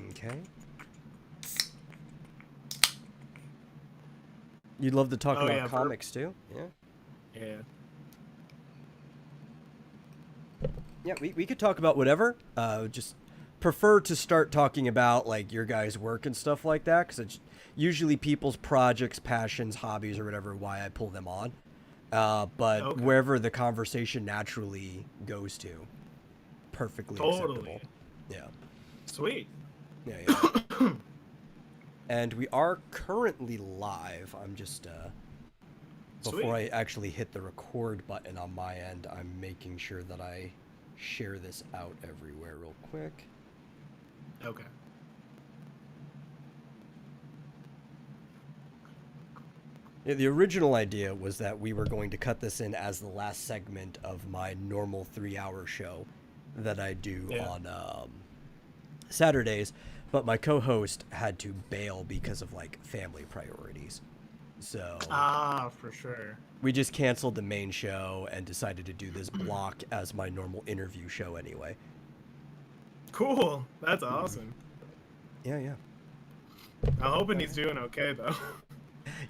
Okay. You'd love to talk Oh about yeah, comics too? Yeah. yeah. Yeah, we could talk about whatever. Just prefer to start talking about like your guys' work and stuff like that, because it's usually people's projects, passions, hobbies, or whatever. Why I pull them on. But Okay. wherever the conversation naturally goes to, perfectly acceptable. Totally. Yeah. Sweet. Yeah. Yeah. And we are currently live. I'm just before Sweet. I actually hit the record button on my end, I'm making sure that I share this out everywhere real quick. Okay. Yeah, the original idea was that we were going to cut this in as the last segment of my normal 3-hour show that I do Yeah. on Saturdays, but my co-host had to bail because of like family priorities. So Ah, for sure. we just canceled the main show and decided to do this block as my normal interview show anyway. Cool. That's awesome. Yeah, yeah. I'm hoping he's doing okay though.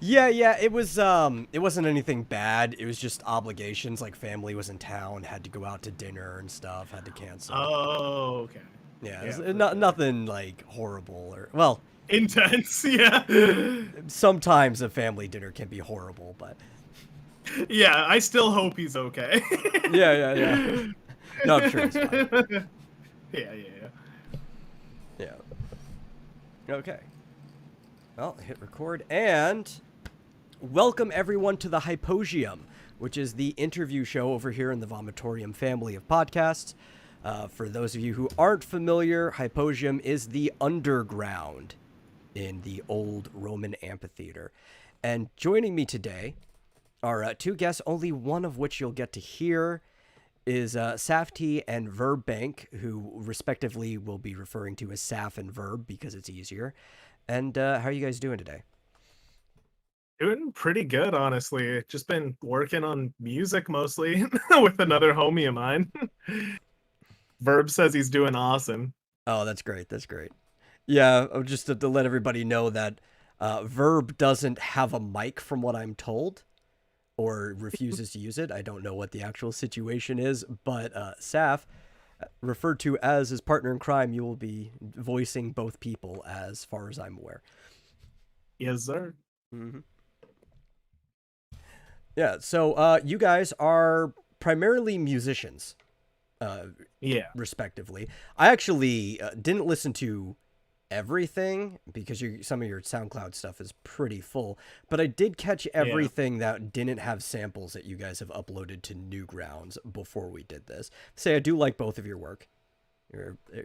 Yeah, it wasn't anything bad. It was just obligations, like family was in town, had to go out to dinner and stuff, had to cancel. Oh, okay. Yeah, Yeah, it's for not sure. nothing like horrible or well, Intense, yeah. sometimes a family dinner can be horrible, but Yeah, I still hope he's okay. yeah. No, I'm sure he's fine. Yeah. Yeah. Okay. Well, hit record and welcome everyone to the Hypogeum, which is the interview show over here in the Vomitorium family of podcasts. For those of you who aren't familiar, Hypogeum is the underground in the old Roman amphitheater. And joining me today are two guests, only one of which you'll get to hear is Saphtea and Vurbank, who respectively will be referring to as Saf and Verb because it's easier. And how are you guys doing today? Doing pretty good, honestly. Just been working on music mostly with another homie of mine. Verb says he's doing awesome. Oh, that's great. That's great. Yeah, just to let everybody know that Verb doesn't have a mic from what I'm told or refuses to use it. I don't know what the actual situation is, but Saf, referred to as his partner in crime, you will be voicing both people as far as I'm aware. Yes, sir. Mm-hmm. Yeah, so you guys are primarily musicians, uh, Yeah. respectively. I actually didn't listen to everything because some of your SoundCloud stuff is pretty full, but I did catch Yeah. everything that didn't have samples that you guys have uploaded to Newgrounds before we did this. Say I do like both of your work.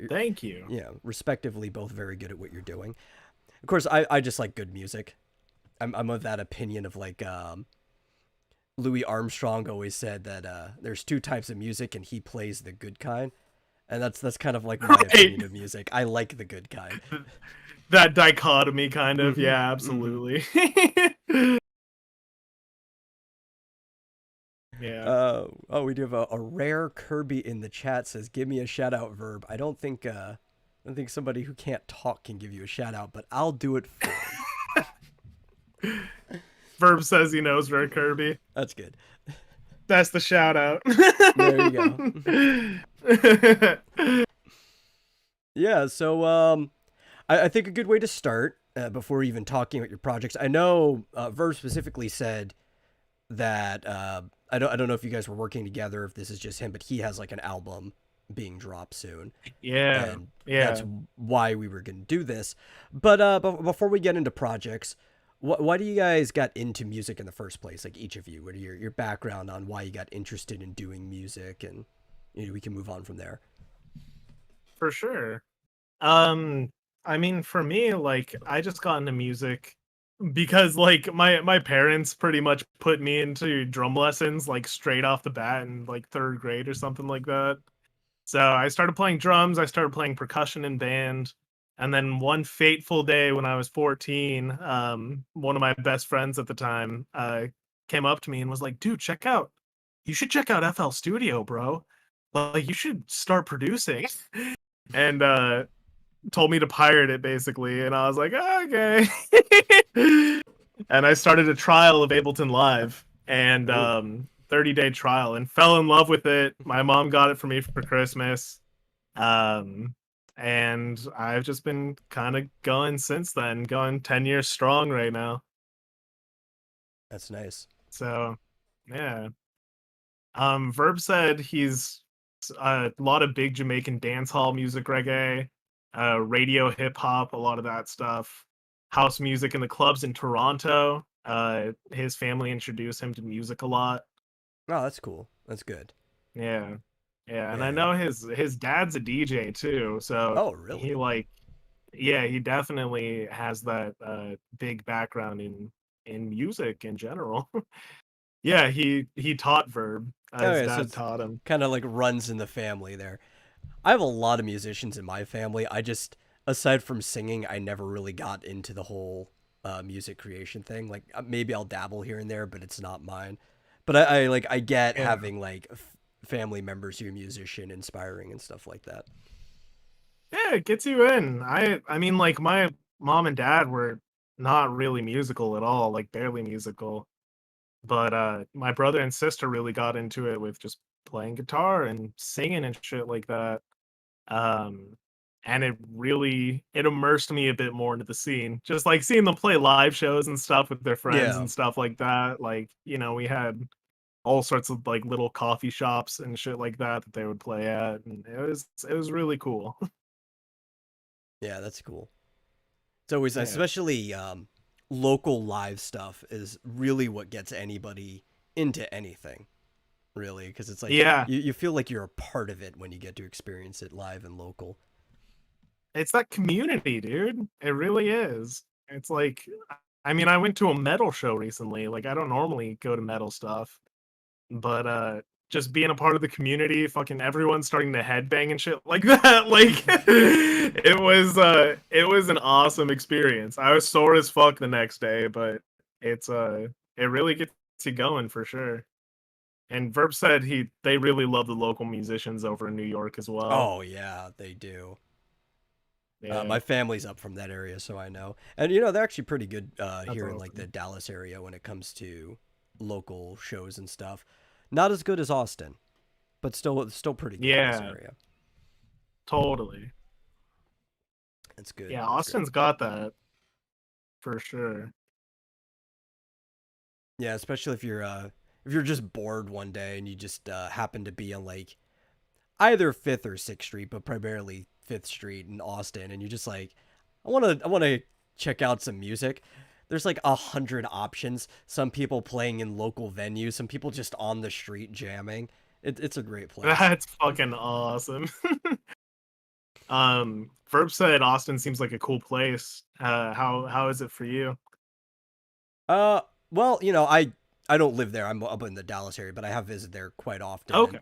Thank you. Yeah, respectively, both very good at what you're doing. Of course, I just like good music. I'm of that opinion of like Louis Armstrong always said that there's two types of music and he plays the good kind. And that's kind of like my Right. opinion of music. I like the good kind. That dichotomy kind of. Mm-hmm. Yeah, Mm-hmm. absolutely. Yeah. Oh, we do have a rare Kirby in the chat says, "Give me a shout out, Verb." I don't think somebody who can't talk can give you a shout out, but I'll do it for you. Verb says he knows Rare Kirby. That's good. That's the shout out. There you go. Yeah, so I think a good way to start before even talking about your projects. I know Verb specifically said that I don't know if you guys were working together, if this is just him, but he has like an album being dropped soon, Yeah. and that's Yeah. why we were going to do this. But before we get into projects, why do you guys got into music in the first place? Like each of you, what are your background on why you got interested in doing music, and we can move on from there. For sure. Um, I mean, for me, like, I just got into music because, like, my parents pretty much put me into drum lessons, like, straight off the bat in, like, 3rd grade or something like that. So I started playing drums, I started playing percussion in band, and then one fateful day when I was 14, one of my best friends at the time, came up to me and was like, "Dude, you should check out FL Studio, bro. Like, you should start producing." And, told me to pirate it basically, and I was like, okay. And I started a trial of Ableton Live and Ooh, 30-day trial and fell in love with it. My mom got it for me for Christmas. Um, and I've just been kind of going since then, going 10 years strong right now. that's nice. So, yeah. Verb said he's a lot of big Jamaican dance hall music, reggae, radio hip hop, a lot of that stuff. House music in the clubs in Toronto. His family introduced him to music a lot. Oh, that's cool. That's good. Yeah. Yeah, and I Yeah. know his dad's a DJ too, so Oh, he really? like yeah, he definitely has that big background in music in general. Yeah, he taught Verb. Oh, His yeah. So dad it's taught him. kind of like runs in the family there. I have a lot of musicians in my family. I just, aside from singing, I never really got into the whole music creation thing. Like maybe I'll dabble here and there, but it's not mine. But I like I get Yeah. having like family members who are musician, inspiring and stuff like that. Yeah, it gets you in. I mean like my mom and dad were not really musical at all, like barely musical. But my brother and sister really got into it with just playing guitar and singing and shit like that. Um and it immersed me a bit more into the scene. Just like seeing them play live shows and stuff with their friends Yeah. and stuff like that. Like, we had all sorts of like little coffee shops and shit like that that they would play at, and it was really cool. Yeah, that's cool. It's always nice, Yeah. especially local live stuff is really what gets anybody into anything, really, because it's like Yeah, you feel like you're a part of it when you get to experience it live and local. it's that community, dude. It really is. It's like, I mean, I went to a metal show recently. Like, I don't normally go to metal stuff, but just being a part of the community, fucking everyone starting to headbang and shit like that, like it was an awesome experience. I was sore as fuck the next day, but it's it really gets you going for sure. And Verb said they really love the local musicians over in New York as well. Oh yeah, they do. Yeah, My family's up from that area, so I know. And they're actually pretty good that's here in like the awesome. Dallas area when it comes to local shows and stuff. Not as good as Austin, but still pretty good in this Yeah, area. totally. It's good. Yeah, It's great. Austin's got that for sure. Yeah, especially if you're just bored one day and you just happen to be on like either Fifth or Sixth Street, but primarily Fifth Street in Austin, and you're just like, I want to check out some music. There's like 100 options. Some people playing in local venues, some people just on the street jamming. It's a great place. That's fucking awesome. Verb said Austin seems like a cool place. How is it for you? Uh, well, I don't live there. I'm up in the Dallas area, but I have visited there quite often, and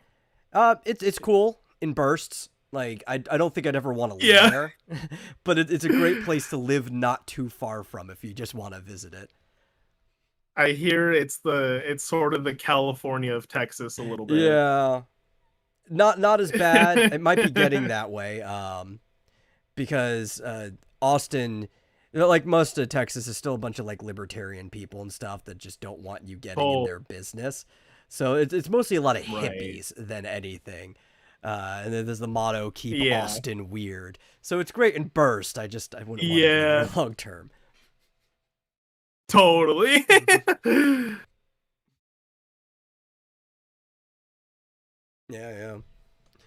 Okay. it's cool in bursts. Like I don't think I'd ever want to live Yeah. there, but it's a great place to live not too far from if you just want to visit it. I hear it's sort of the California of Texas a little bit. Yeah, not as bad. It might be getting that way. Because Austin, like most of Texas, is still a bunch of like libertarian people and stuff that just don't want you getting in Oh, their business. So it's mostly a lot of right. hippies than anything. And then there's the motto, keep Yeah. Austin weird. So it's great in burst. I wouldn't want to be there Yeah, long term. totally. Yeah, yeah.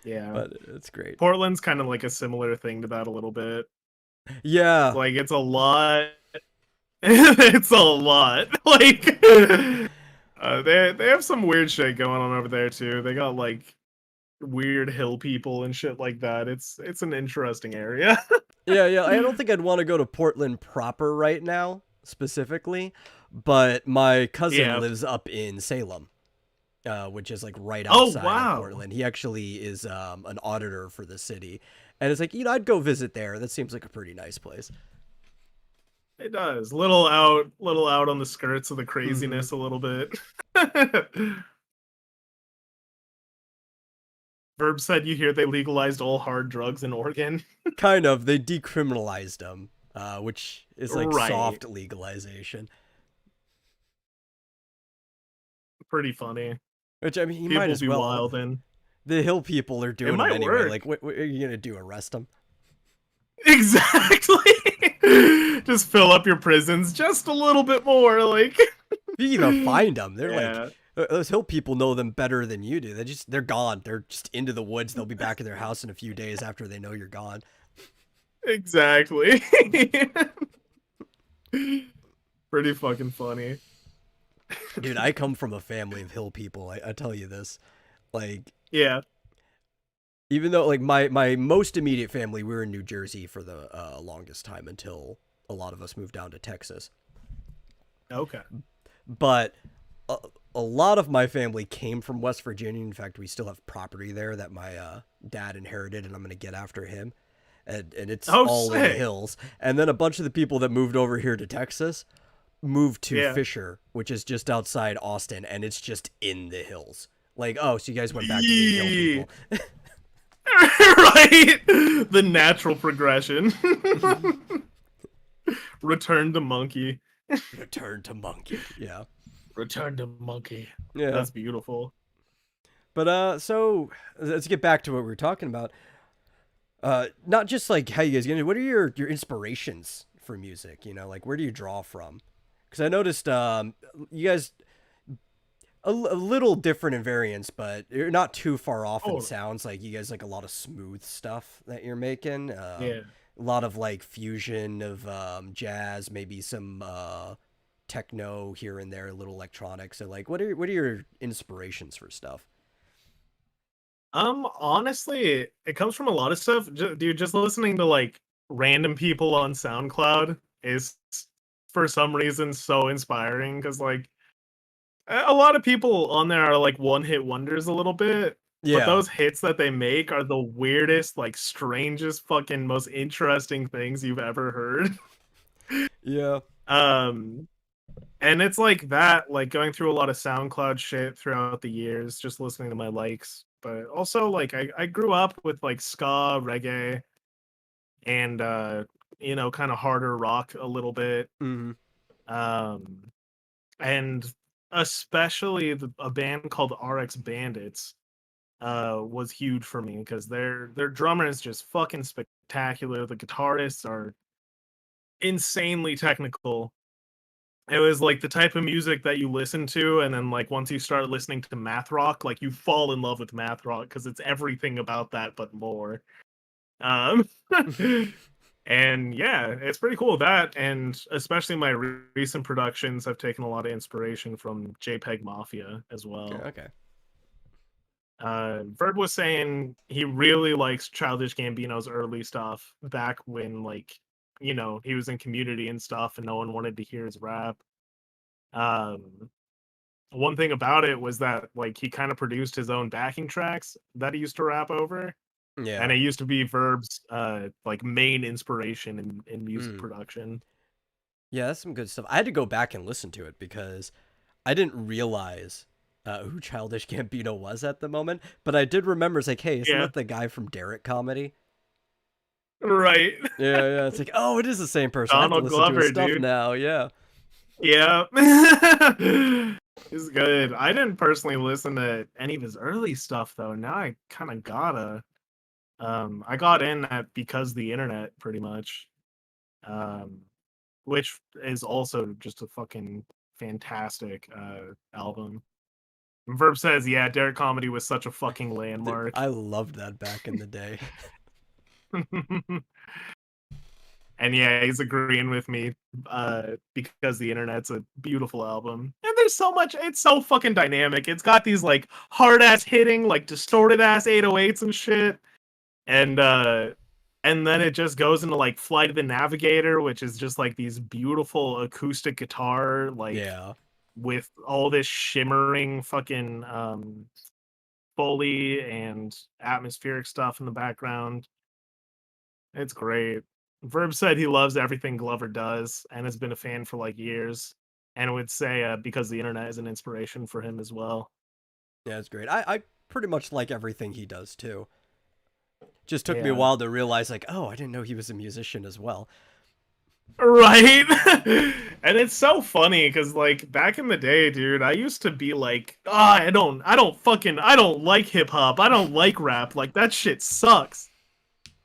Yeah. But it's great. Portland's kind of like a similar thing to that a little bit. Yeah. Like it's a lot. It's a lot. Like they have some weird shit going on over there too. They got like weird hill people and shit like that. It's an interesting area. Yeah, yeah. I don't think I'd want to go to Portland proper right now, specifically, but my cousin Yeah. lives up in Salem, which is like right Oh outside of wow. Portland. He actually is an auditor for the city, and it's like I'd go visit there. That seems like a pretty nice place. It does. Little out on the skirts of the Hmm. craziness a little bit. Verb said you hear they legalized all hard drugs in Oregon. Kind of. They decriminalized them, which is like Right. soft legalization. Pretty funny. Which I mean, you might People as be well. wild and The hill people are it doing them might anyway. work. Like, what are you gonna do? Arrest them? Exactly. Just fill up your prisons just a little bit more, like. You even find them. They're like, Yeah, those hill people know them better than you do. They're gone. They're just into the woods. They'll be back at their house in a few days after they know you're gone. exactly. Pretty fucking funny. Dude, I come from a family of hill people. I tell you this. Like, Yeah. even though like my most immediate family, we were in New Jersey for the longest time until a lot of us moved down to Texas. Okay. But a lot of my family came from West Virginia. In fact, we still have property there that my dad inherited, and I'm gonna get after him. And it's Oh, all in the sick. hills. And then a bunch of the people that moved over here to Texas moved to Yeah. Fisher, which is just outside Austin, and it's just in the hills. Like, oh, so you guys went back to being hill Yee. people. Right. The natural progression. Return to monkey. Return to monkey. Yeah. Return to monkey. Yeah. That's beautiful. But so let's get back to what we were talking about. Not just like how you guys get into. What are your inspirations for music? You know, like where do you draw from? Because I noticed you guys a little different in variants, but you're not too far off in Oh, sounds. Like you guys like a lot of smooth stuff that you're making. yeah. A lot of like fusion of jazz, maybe some techno here and there, a little electronics. So like, what are your inspirations for stuff? Honestly, it comes from a lot of stuff. Dude, just listening to like random people on SoundCloud is for some reason so inspiring because like a lot of people on there are like one hit wonders a little bit, but Yeah, those hits that they make are the weirdest, like strangest, fucking most interesting things you've ever heard. yeah, Um, and it's like that, like going through a lot of SoundCloud shit throughout the years, just listening to my likes. But also like I grew up with like ska, reggae, and kind of harder rock a little bit. hmm Um and especially a band called RX Bandits was huge for me because their drummer is just fucking spectacular. The guitarists are insanely technical. It was like the type of music that you listen to, and then like once you start listening to math rock, like you fall in love with math rock because it's everything about that but more. Um, and yeah, it's pretty cool that, and especially my recent productions have taken a lot of inspiration from JPEG Mafia as okay, well. okay. Verd was saying he really likes Childish Gambino's early stuff back when like he was in Community and stuff, and no one wanted to hear his rap. Um, One thing about it was that like he kind of produced his own backing tracks that he used to rap over, and Yeah. it used to be Verb's like main inspiration in music Mm. production. Yeah, that's some good stuff. I had to go back and listen to it because I didn't realize who Childish Gambino was at the moment, but I did remember. It's like, hey, isn't Yeah, that the guy from Derek Comedy? right. Yeah, yeah. It's like, oh, it is the same person. I have to Donald listen to his Glover, stuff dude. now. Yeah. Yeah. He's good. I didn't personally listen to any of his early stuff though. Now I kind of gotta. I got in at because the internet pretty much. Um, which is also just a fucking fantastic album. Verb says, yeah, Derek Comedy was such a fucking Dude, landmark. I loved that back in the day. And yeah, he's agreeing with me because the internet's a beautiful album. And there's so much, it's so fucking dynamic. It's got these like hard ass hitting, like distorted ass 808s and shit. And then it just goes into like Flight of the Navigator, which is just like these beautiful acoustic guitar, like Yeah. with all this shimmering fucking Foley and atmospheric stuff in the background. It's great. Verb said he loves everything Glover does and has been a fan for like years, and would say because the internet is an inspiration for him as well. Yeah, it's great. I pretty much like everything he does too. Just took me a Yeah. while to realize, like, oh, I didn't know he was a musician as well. Right. And it's so funny because like back in the day, dude, I used to be like, I don't like hip hop. I don't like rap. Like that shit sucks.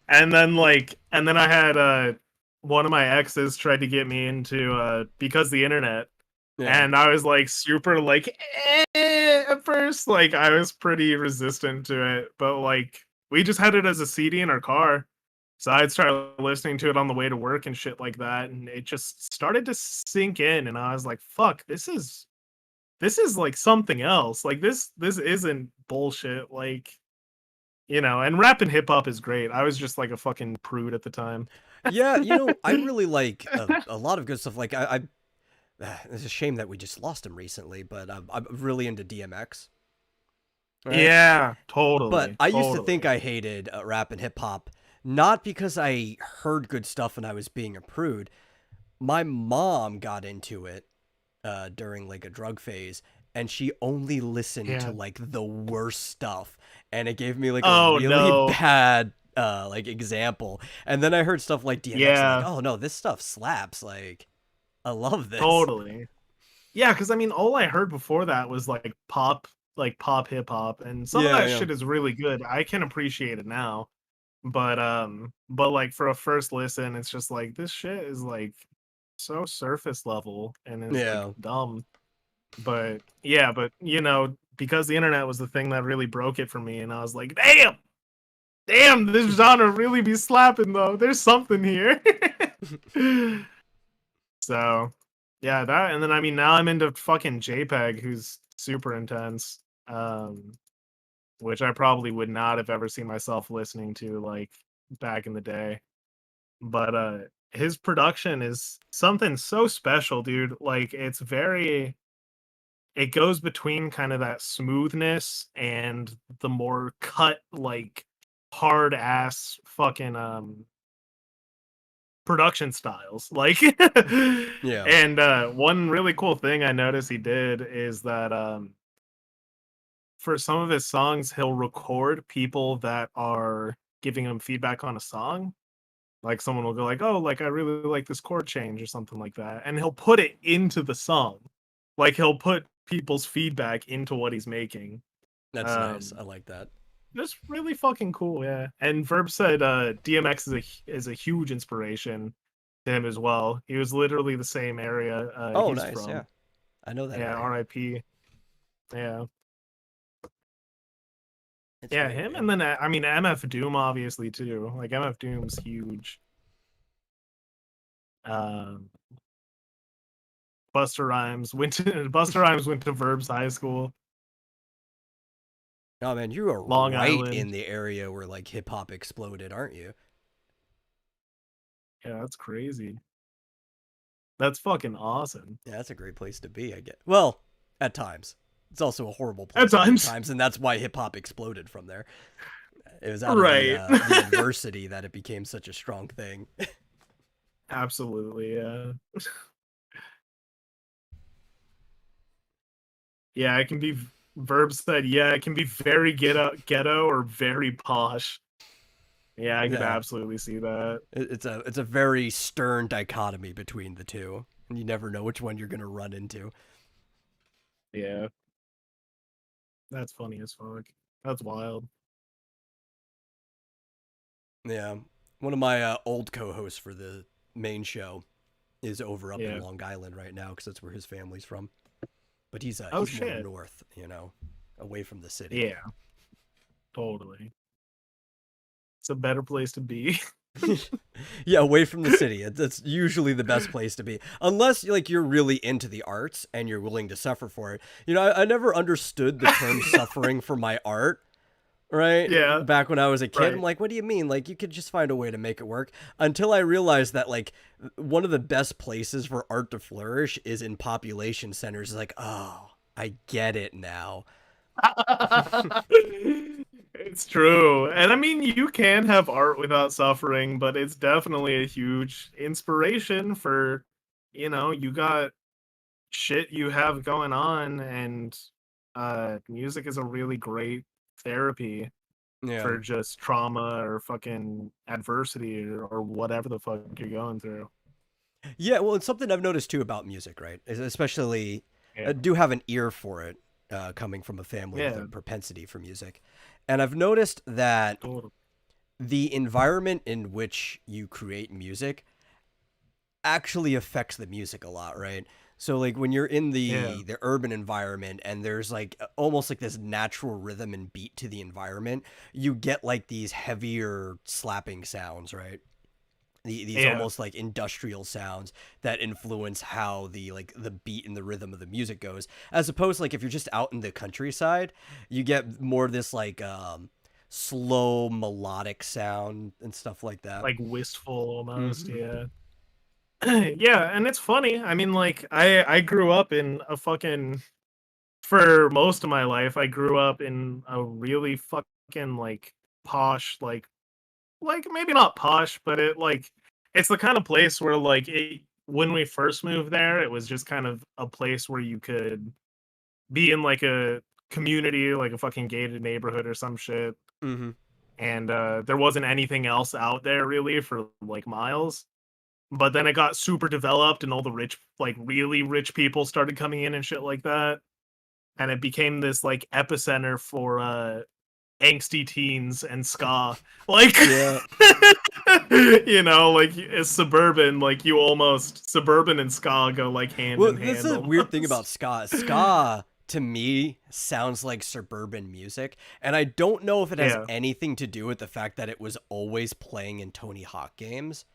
And then I had one of my exes tried to get me into because the internet. Yeah. And I was like super like at first. Like I was pretty resistant to it, but like we just had it as a CD in our car. So I'd start listening to it on the way to work and shit like that, and it just started to sink in, and I was like, "Fuck, this is like something else. Like this isn't bullshit." Like, you know, and rap and hip hop is great. I was just like a fucking prude at the time. Yeah, I really like a lot of good stuff. Like it's a shame that we just lost him recently, but I'm really into DMX. Right? Yeah, But totally, I used to think totally. I hated rap and hip hop, not because I heard good stuff and I was being a prude. My mom got into it during like a drug phase, and she only listened to Yeah. like the worst stuff, and it gave me like a Oh really no. bad like example. And then I heard stuff like DMX, and like, Yeah, oh no, this stuff slaps. Like, I love this. totally. Yeah, because I mean, all I heard before that was like pop hip hop, and some of Yeah, that yeah. shit is really good. I can appreciate it now. But like for a first listen, it's just like this shit is like so surface level and is like Yeah. dumb. But yeah, but you know, because the internet was the thing that really broke it for me, and I was like, damn, this genre really be slapping though. There's something here. So yeah, that and then I mean now I'm into fucking JPEG, who's super intense. Um, which I probably would not have ever seen myself listening to like back in the day. But his production is something so special, dude. Like it goes between kind of that smoothness and the more cut like hard ass fucking production styles. Like Yeah. and one really cool thing I noticed he did is that for some of his songs he'll record people that are giving him feedback on a song. Like someone will go like, "Oh, like I really like this chord change" or something like that, and he'll put it into the song. Like he'll put people's feedback into what he's making. That's nice. Um, I like that. just really fucking cool, yeah. And Verb said DMX is a huge inspiration to him as well. He was literally the same area Oh, he's nice. Yeah. from. I know that Yeah, area. R.I.P. Yeah, It's yeah, great, him, man. and then I mean MF Doom obviously too. Like MF Doom's huge. Um, Buster Rhymes went to Verb's high school, Oh man, you are Long right in Island. the area where like hip hop exploded, aren't you? Yeah, that's crazy. That's fucking awesome. Yeah, that's a great place to be, I get. Well, at times. It's also a horrible At place to be at times. times, and that's why hip hop exploded from there. It was out of Right. the adversity that it became such a strong thing. Absolutely, yeah. Yeah, it can be Verb said, yeah, it can be very ghetto or very posh. Yeah, I could Yeah, absolutely see that. it's a very stern dichotomy between the two, and you never know which one you're gonna run into. Yeah. That's funny as fuck. That's wild. Yeah, one of my old co-hosts for the main show is over up in Yeah. Long Island right now because that's where his family's from. But Oh he's more shit. north, away from the city. Yeah, totally. It's a better place to be. Yeah, away from the city. That's usually the best place to be, unless like you're really into the arts and you're willing to suffer for it. I never understood the term suffering for my art. Right? Yeah, Back when I was a kid, I'm right. like, what do you mean? Like, you could just find a way to make it work. Until I realized that, like, one of the best places for art to flourish is in population centers. It's like, oh, I get it now. It's true. And I mean, you can have art without suffering, but it's definitely a huge inspiration for, you got shit you have going on, and music is a really great therapy Yeah. for just trauma or fucking adversity or whatever the fuck you're going through. Yeah, well, it's something I've noticed too about music, right? Especially, Yeah. I do have an ear for it, coming from a family with a Yeah. propensity for music. And I've noticed that Totally. the environment in which you create music actually affects the music a lot, right? So like when you're in Yeah. the urban environment and there's like almost like this natural rhythm and beat to the environment, you get like these heavier slapping sounds, right? These Yeah. almost like industrial sounds that influence how the like the beat and the rhythm of the music goes, as opposed to like if you're just out in the countryside, you get more of this like slow melodic sound and stuff like that. Like wistful almost. Hmm. Yeah. Yeah, and it's funny. I mean, like I grew up in a fucking for most of my life, I grew up in a really fucking like posh, like maybe not posh, but it's the kind of place where when we first moved there, it was just kind of a place where you could be in like a community, like a fucking gated neighborhood or some shit, Hmm. and there wasn't anything else out there really for like miles. But then it got super developed, and all the rich, like really rich people started coming in and shit like that, and it became this like epicenter for angsty teens and ska. Like, Yeah. like it's suburban, like you almost suburban and ska go like hand Well, in this hand is a weird thing almost. about ska. Ska to me sounds like suburban music, and I don't know if it has Yeah. anything to do with the fact that it was always playing in Tony Hawk games,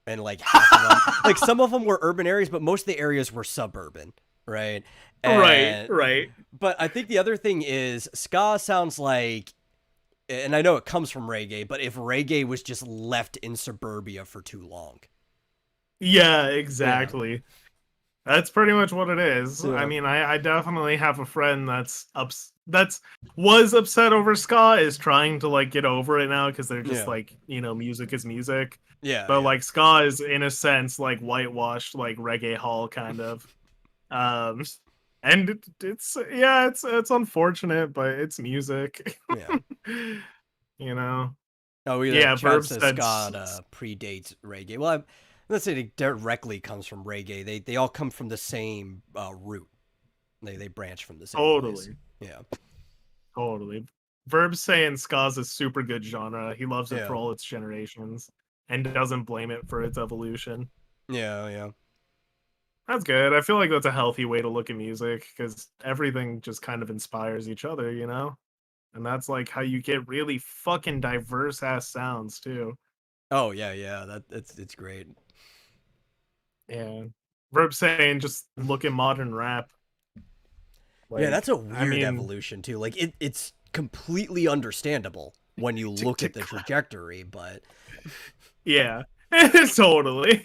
and like half of them, like some of them were urban areas, but most of the areas were suburban, right? Right, And right. but I think the other thing is ska sounds like, and I know it comes from reggae, but if reggae was just left in suburbia for too long. Yeah, Yeah. exactly. That's pretty much what it is. I Yeah. mean, I definitely have a friend that's was upset over ska, is trying to like get over it now because they're just Yeah. like, music is music. Yeah. But Yeah. like ska is in a sense like whitewashed like reggae hall kind of. Um and it's yeah, it's unfortunate, but it's music. Yeah. you know. Oh, the Yeah, chat Verb says said ska predates reggae. Well, let's say it directly comes from reggae. They all come from the same root. They branch from the same place. totally. Yeah. Totally. Verb's saying ska's a super good genre. He loves it for Yeah. all its generations and doesn't blame it for its evolution. Yeah. Yeah. That's good. I feel like that's a healthy way to look at music because everything just kind of inspires each other, you know? And that's like how you get really fucking diverse ass sounds too. Oh yeah. Yeah. It's great. Yeah. Verb saying just look at modern rap. Yeah, that's Like, a I weird mean, evolution too. Like it's completely understandable when you tick look at tick. the trajectory, but Yeah. totally.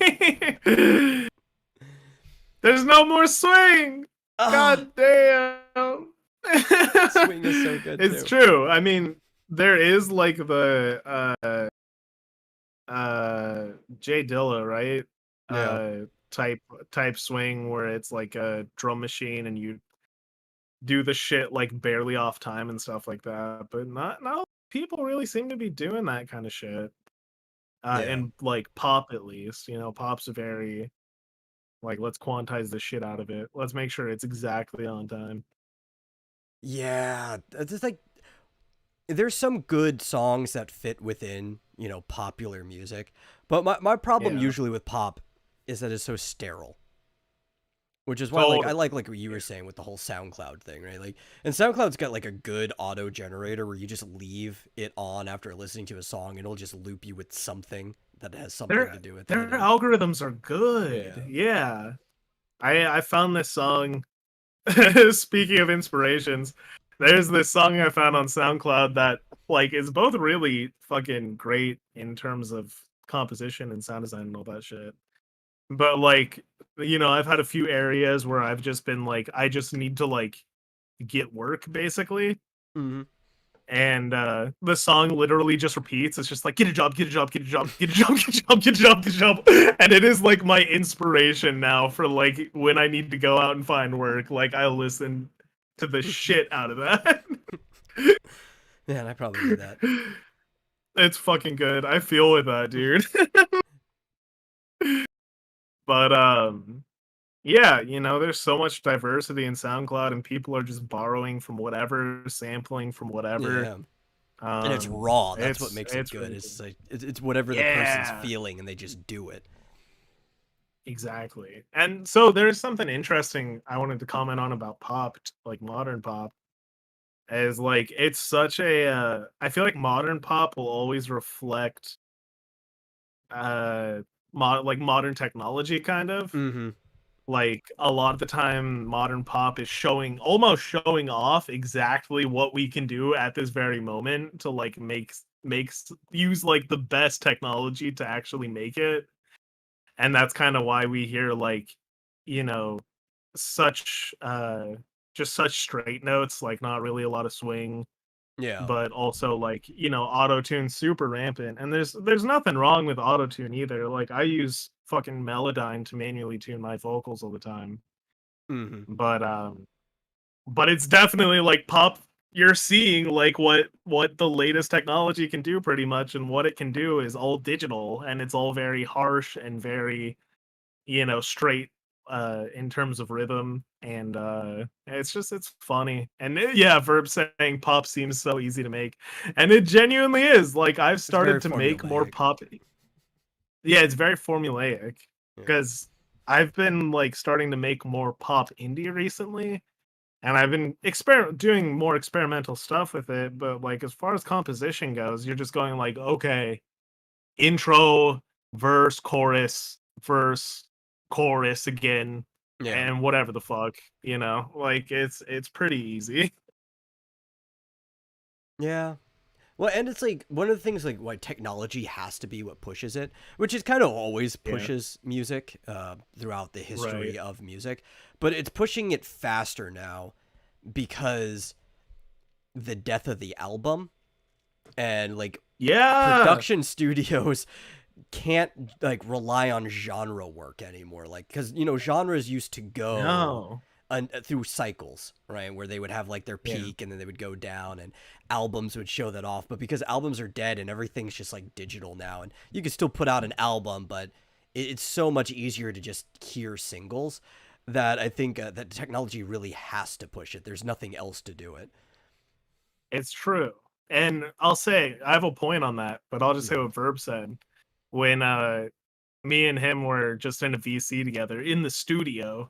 There's no more swing. ah, God damn. swing is so good It's too. true. I mean, there is like the Jay Dilla, right? Yeah. Uh type swing where it's like a drum machine and you do the shit like barely off time and stuff like that. But not people really seem to be doing that kind of shit. Yeah. And like pop at least, pop's very like let's quantize the shit out of it. Let's make sure it's exactly on time. Yeah. It's just like there's some good songs that fit within, popular music. But my problem Yeah. usually with pop is that it's so sterile. Which is why like I Totally. like what you were Yeah. saying with the whole SoundCloud thing, right? Like and SoundCloud's got like a good auto generator where you just leave it on after listening to a song and it'll just loop you with something that has something to do with Their it. And algorithms are yeah. good. Yeah. I found this song. Speaking of inspirations, there's this song I found on SoundCloud that like is both really fucking great in terms of composition and sound design and all that shit. But like, I've had a few areas where I've just been like, I just need to like get work basically. Mhm. And the song literally just repeats. It's just like get a job, get a job, get a job, get a job, get a job, get a job, get a job. And it is like my inspiration now for like when I need to go out and find work. Like I listen to the shit out of that. Man, I probably did that. It's fucking good. I feel with that, dude. But yeah, there's so much diversity in SoundCloud, and people are just borrowing from whatever, sampling from whatever. Yeah. And it's raw. That's what makes it it's good. really It's good. like it's whatever the person's Yeah, feeling, and they just do it. exactly. And so there's something interesting I wanted to comment on about pop, like modern pop, is like it's such a I feel like modern pop will always reflect uh like modern technology kind of. Mm-hmm. Like a lot of the time modern pop is almost showing off exactly what we can do at this very moment to like makes use like the best technology to actually make it. And that's kind of why we hear like, you know, such just such straight notes, like not really a lot of swing, Yeah. but also like, auto tune super rampant. And there's nothing wrong with auto tune either. Like I use fucking Melodyne to manually tune my vocals all the time. Mm-hmm. But it's definitely like pop. You're seeing like what the latest technology can do pretty much, and what it can do is all digital, and it's all very harsh and very, straight in terms of rhythm. And it's funny. And yeah, Verb saying pop seems so easy to make, and it genuinely is. Like I've It's very started to make more formulaic. pop. Yeah, it's very formulaic Yeah. because I've been like starting to make more pop indie recently, and I've been doing more experimental stuff with it. But like as far as composition goes, you're just going like, okay, intro, verse, chorus again, Yeah. and whatever the fuck, like it's pretty easy. Yeah. Well, and it's like one of the things like why technology has to be what pushes it, which is kind of always Yeah, pushes music throughout the right. history of music, but it's pushing it faster now because the death of the album and like Yeah. production studios can't like rely on genre work anymore, like because genres used to go No. through cycles, right, where they would have like their Yeah. peak and then they would go down and albums would show that off. But because albums are dead and everything's just like digital now, and you can still put out an album, but it's so much easier to just hear singles that I think that technology really has to push it. There's nothing else to do it. It's true. And I'll say I have a point on that, but I'll just say Mhm. what Verb said when me and him were just in a VC together in the studio.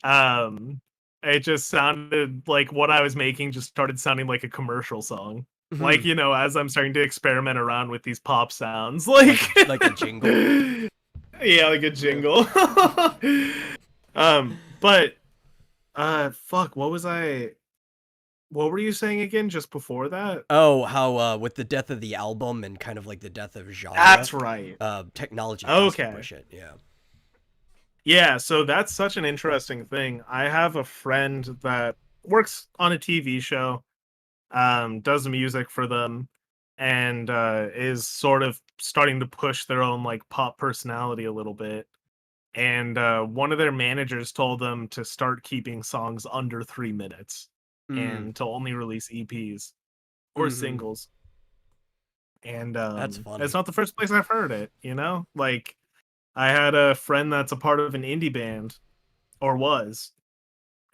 Um it just sounded like what I was making just started sounding like a commercial song. Like, Mhm. as I'm starting to experiment around with these pop sounds, Like like a jingle. yeah, like a Yeah. jingle. But fuck, what were you saying again just before that? Oh, how with the death of the album and kind of like the death of genre, That's right. technology has to Okay. push it. Yeah. Yeah, so that's such an interesting thing. I have a friend that works on a TV show, does music for them, and is sort of starting to push their own like pop personality a little bit. And one of their managers told them to start keeping songs under 3 minutes Mm. and to only release EPs or Mm-hmm. singles. And That's it's funny. not the first place I've heard it, Like I had a friend that's a part of an indie band, or was,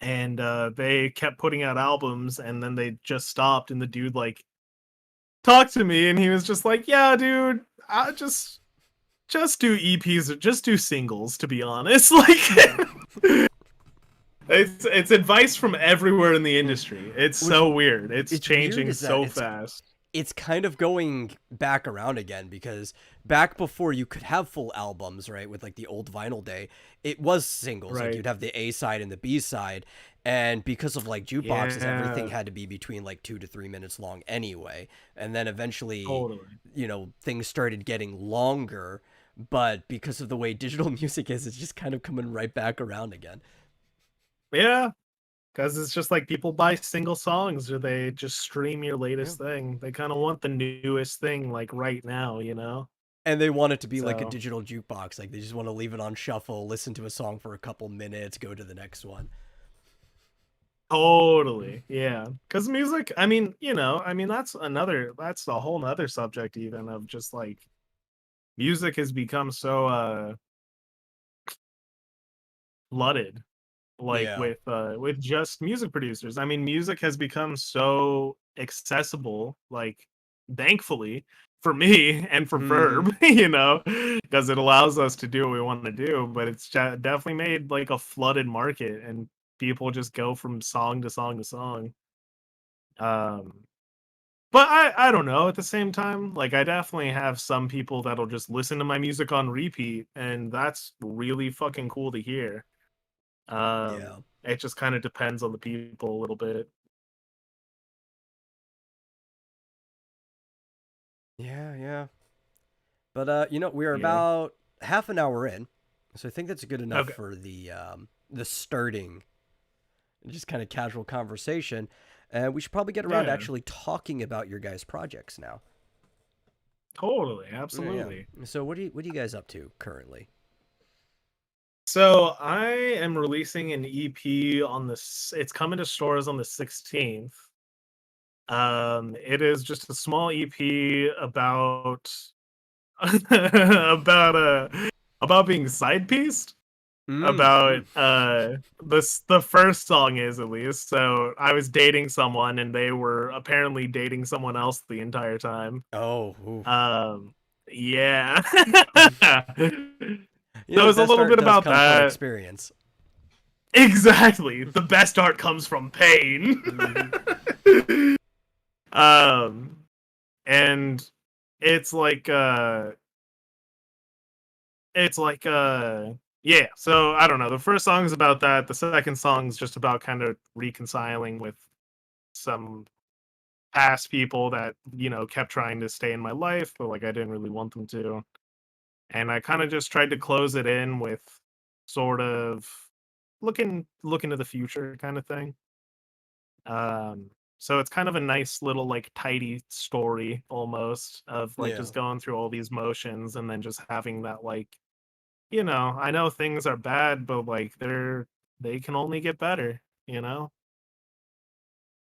and they kept putting out albums, and then they just stopped, and the dude like talked to me, and he was just like, yeah, dude, I just do EPs, or just do singles, to be honest. Like it's advice from everywhere in the Mm. industry. It's What's so weird. It's it's weird changing is that so fast. it's kind of going back around again because back before you could have full albums, right, with like the old vinyl day, it was singles. Like Right. you'd have the A side and the B side, and because of like jukeboxes, everything Yeah, had to be between like 2 to 3 minutes long anyway. And then eventually, totally. things started getting longer. But because of the way digital music is, it's just kind of coming right back around again. Yeah, because it's just like people buy single songs, or they just stream your Yeah. latest thing. They kind of want the newest thing like right now, And they want it to be like a So, digital jukebox. Like they just want to leave it on shuffle, listen to a song for a couple minutes, go to the next one. Totally. Yeah. Because music, I mean, that's a whole nother subject, even of just like music has become so flooded, like Yeah. with just music producers. I mean, music has become so accessible, like thankfully for me and for Mm-hmm. Verb, because it allows us to do what we want to do, but it's definitely made like a flooded market, and people just go from song to song to song. Um But I don't know, at the same time, like, I definitely have some people that'll just listen to my music on repeat, and that's really fucking cool to hear. Yeah. It just kinda depends on the people a little bit. Yeah, yeah. But we're Yeah. about half an hour in, so I think that's good enough Okay. for the starting, just kind of casual conversation. And we should probably get around to Yeah. actually talking about your guys' projects now. Totally, Yeah, yeah. absolutely. So what are you guys up to currently? So, I am releasing an EP on it's coming to stores on the 16th. It is just a small EP about about, about being side pieced. About Mm. the first song is, at least. So I was dating someone and they were apparently dating someone else the entire time. Oh, oof. Um yeah. You So know, it the was a best little art bit does about come from that. experience. Exactly. The best art comes from pain. Hmm. um and it's like it's like yeah, so I don't know. The first song is about that. The second song is just about kind of reconciling with some past people that, kept trying to stay in my life, but like I didn't really want them to. And I kind of just tried to close it in with sort of looking to the future kind of thing. So it's kind of a nice little like tidy story almost of like Yeah. just going through all these motions and then just having that like, I know things are bad, but like they can only get better, you know?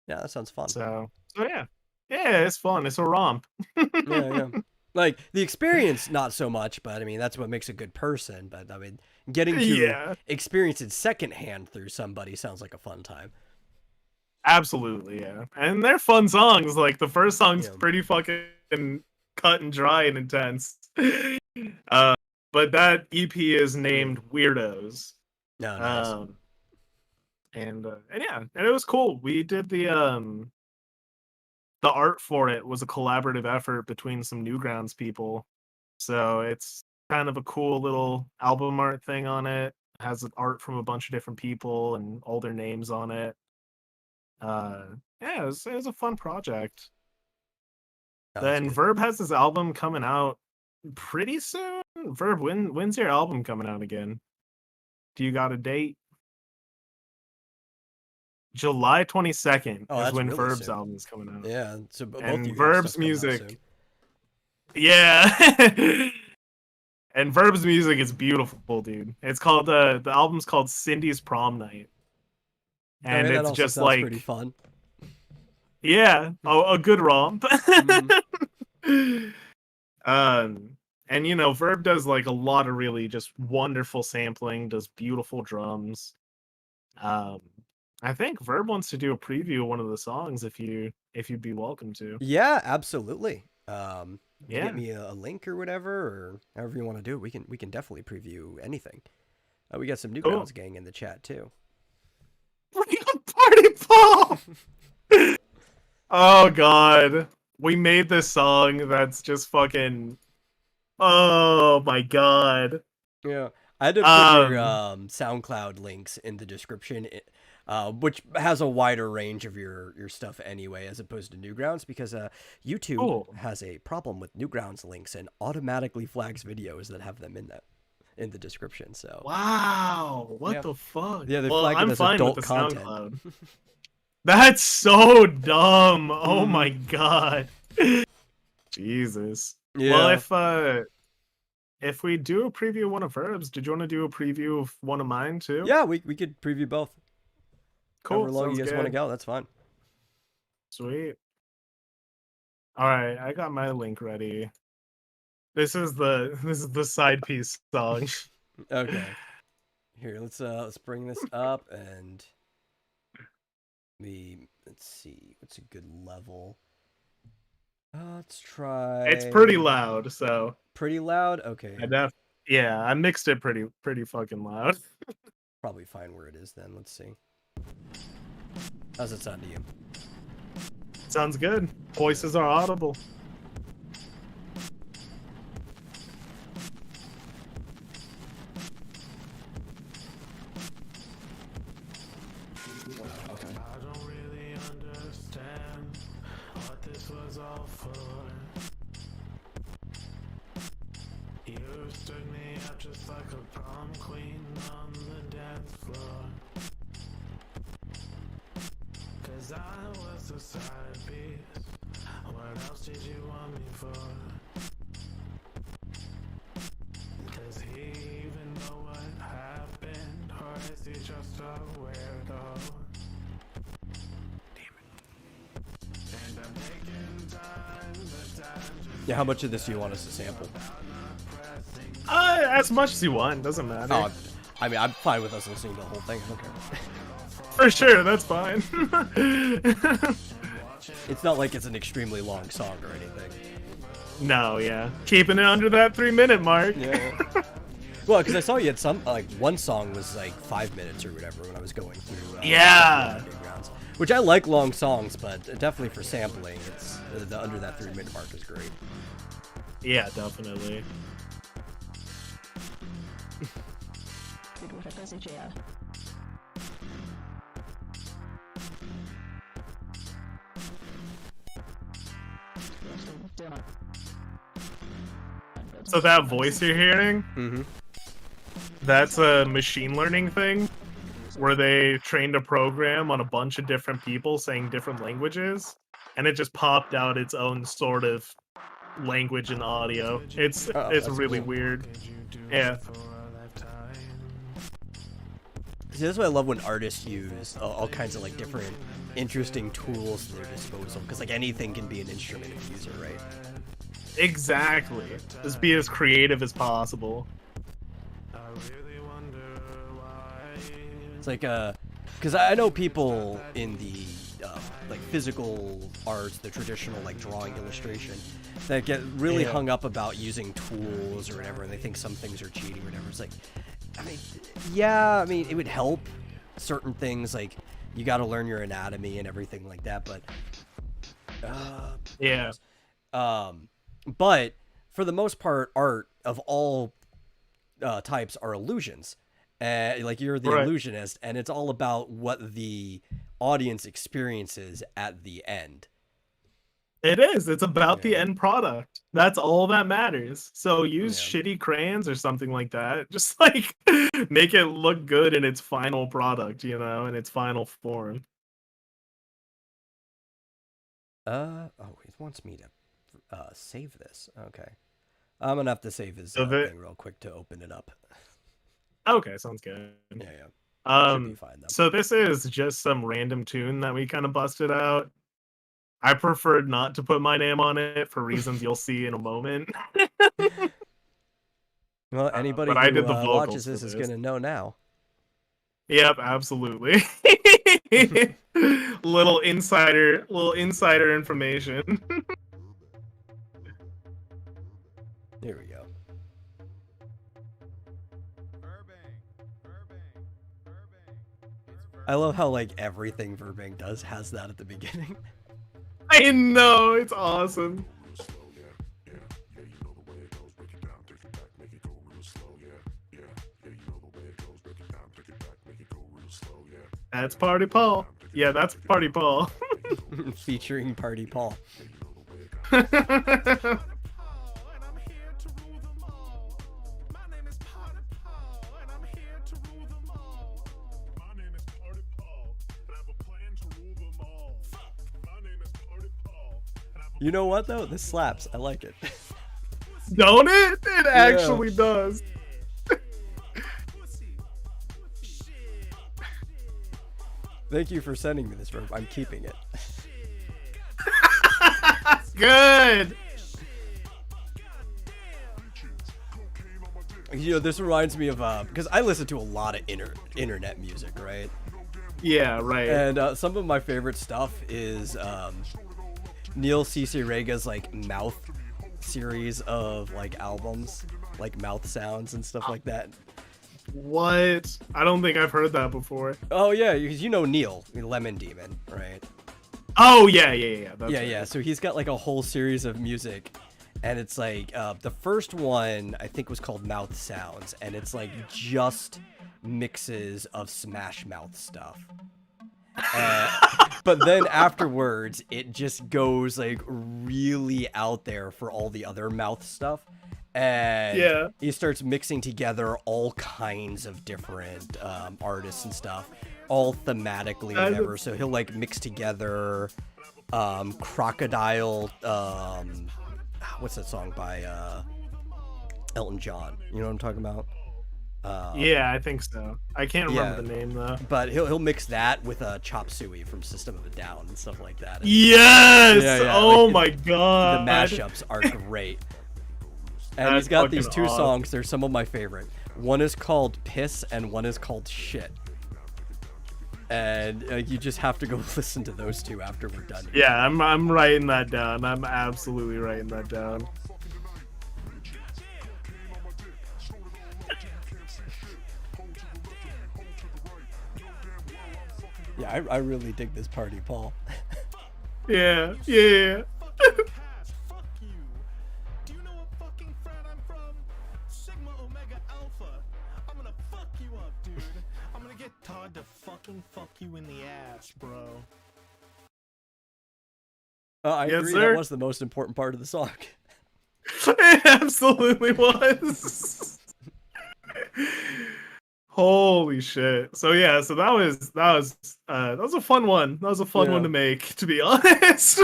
Yeah, that sounds fun. So yeah. Yeah, it's fun. It's a romp. Yeah, yeah. Like the experience, not so much, but I mean that's what makes a good person. But I mean, getting to Yeah, experience it secondhand through somebody sounds like a fun time. absolutely, yeah. And they're fun songs. Like the first song's Yeah. pretty fucking cut and dry and intense. uh, but that EP is Yeah. named Weirdos. No, nice. Um, and yeah, and it was cool. We did the art for it was a collaborative effort between some Newgrounds people. So it's kind of a cool little album art thing on it. Has art from a bunch of different people and all their names on it. Uh, yeah, it was a fun project. Oh, that's Then good. Verb has his album coming out pretty soon. Verb, when's your album coming out again? Do you got a date? July 22nd Oh, is that's when really Verb's soon. album is coming out. Yeah. So both of And you have stuff Verb's coming out soon. music, yeah. And Verb's music is beautiful, dude. It's called the album's called Cindy's Prom Night. I And mean, that it's also just sounds pretty like, fun. yeah, a good romp. Hmm. um and Verb does like a lot of really just wonderful sampling, does beautiful drums. Um I think Verb wants to do a preview of one of the songs if you'd be welcome to. Yeah, absolutely. If you get Yeah. me a link or whatever, or however you want to do it, we can definitely preview anything. We got some Cool. Newgrounds gang in the chat too. Bring on Party Paul. Oh god. We made this song that's just fucking, oh my god. Yeah, I had to put your Um SoundCloud links in the description, which has a wider range of your stuff anyway, as opposed to Newgrounds, because YouTube cool. has a problem with Newgrounds links and automatically flags videos that have them in the description. So Wow. What yeah, the fuck? yeah, they Well, flag it I'm as fine with adult the content. SoundCloud. That's so dumb. Oh Hmm. my god. Jesus. Well, Yeah. if we do a preview of one of Verb's, did you want to do a preview of one of mine too? Yeah, we could preview both. Cool. However long Sounds you guys want to good. go, that's fine. Sweet. All right, I got my link ready. This is the side piece song. Okay. Here, let's bring this up and let's see what's a good level. Let's try. It's pretty loud, so Pretty loud. Okay. yeah, I mixed it pretty fucking loud. Probably fine where it is then. Let's see. How's it sound to you? Sounds good. Voices are audible. I don't really understand what this was all for. You stood me up just like a prom queen on the dance floor. 'Cause I was the side piece. What else did you want me for? 'Cause he even know what happened, or is he just a weirdo? And I'm taking time, the time Yeah, how much of this do you want us to sample? As much as you want, doesn't matter. Oh, I mean, I'm fine with us listening to the whole thing. I don't care. For sure, that's fine. It's not like it's an extremely long song or anything. No, yeah. Keeping it under that 3-minute mark. Yeah. Well, because I saw you had some, like, one song was like 5 minutes or whatever when I was going through. Yeah. Grounds, which I like long songs, but definitely for sampling, it's the under that 3-minute mark is great. Yeah, definitely. So that voice you're hearing, Mm-hmm. that's a machine learning thing where they trained a program on a bunch of different people saying different languages, and it just popped out its own sort of language and audio. It's that's really cool. weird. Yeah. See, that's why I love when artists use all kinds of like different interesting tools at their disposal, because like anything can be an instrument if you use it right. Exactly. Just be as creative as possible. It's like because I know people in the like physical arts, the traditional like drawing illustration, that get really hung up about using tools or whatever, and they think some things are cheating or whatever. It's like, I mean, yeah, I mean, it would help certain things, like you got to learn your anatomy and everything like that, but Yeah. but for the most part, art of all types are illusions. Like you're the illusionist, and it's all about what the audience experiences at the end. It is. It's about the end product. That's all that matters. So use shitty crayons or something like that. Just like make it look good in its final product, you know, in its final form. Oh, he wants me to save this. Okay. I'm gonna have to save his So thing real quick to open it up. Okay, sounds good. Yeah. Should be fine though. So this is just some random tune that we kind of busted out. I preferred not to put my name on it for reasons you'll see in a moment. Well, anybody but I who did the vocals watches this for is this. gonna know now. Yep, absolutely. little insider information. Here we go. I love how like everything Vurbank does has that at the beginning. I know, it's awesome. That's Party Paul. Yeah, that's Party Paul. Featuring Party Paul. You know what though? This slaps. I like it. Don't it? It actually does. Thank you for sending me this verb. I'm keeping it. Good. You know, this reminds me of because I listen to a lot of internet music, right? Yeah, right. And some of my favorite stuff is Neil Cicerega's like mouth series of like albums, like mouth sounds and stuff like that. What? I don't think I've heard that before. Oh yeah, because you know Neil, Lemon Demon, right? Oh yeah. That's Yeah, right. yeah. So he's got like a whole series of music, and it's like the first one I think was called Mouth Sounds, and it's like just mixes of Smash Mouth stuff. But then afterwards, it just goes like really out there for all the other mouth stuff. And Yeah. he starts mixing together all kinds of different artists and stuff, all thematically, whatever. So he'll like mix together Crocodile. What's that song by Elton John? You know what I'm talking about? Yeah, I think so. I can't remember yeah. the name though. But he'll mix that with Chop Suey from System of a Down and stuff like that. And Yes! Yeah, Oh like, my the god. mashups are great. And That's he's got these fucking two awesome. songs. They're some of my favorite. One is called Piss and one is called Shit. And you just have to go listen to those two after we're done here. Yeah, I'm writing that down. I'm absolutely writing that down. Yeah, I really dig this party, Paul. Yeah. Fuck you. Do you know what fucking frat I'm from? Sigma Omega Alpha. I'm gonna fuck you up, dude. I'm gonna get Todd to fucking fuck you in the ass, bro. I Yes, agree. sir. That was the most important part of the song. It absolutely was. Holy shit. So yeah, so that was a fun one. That was a fun Yeah. one to make, to be honest.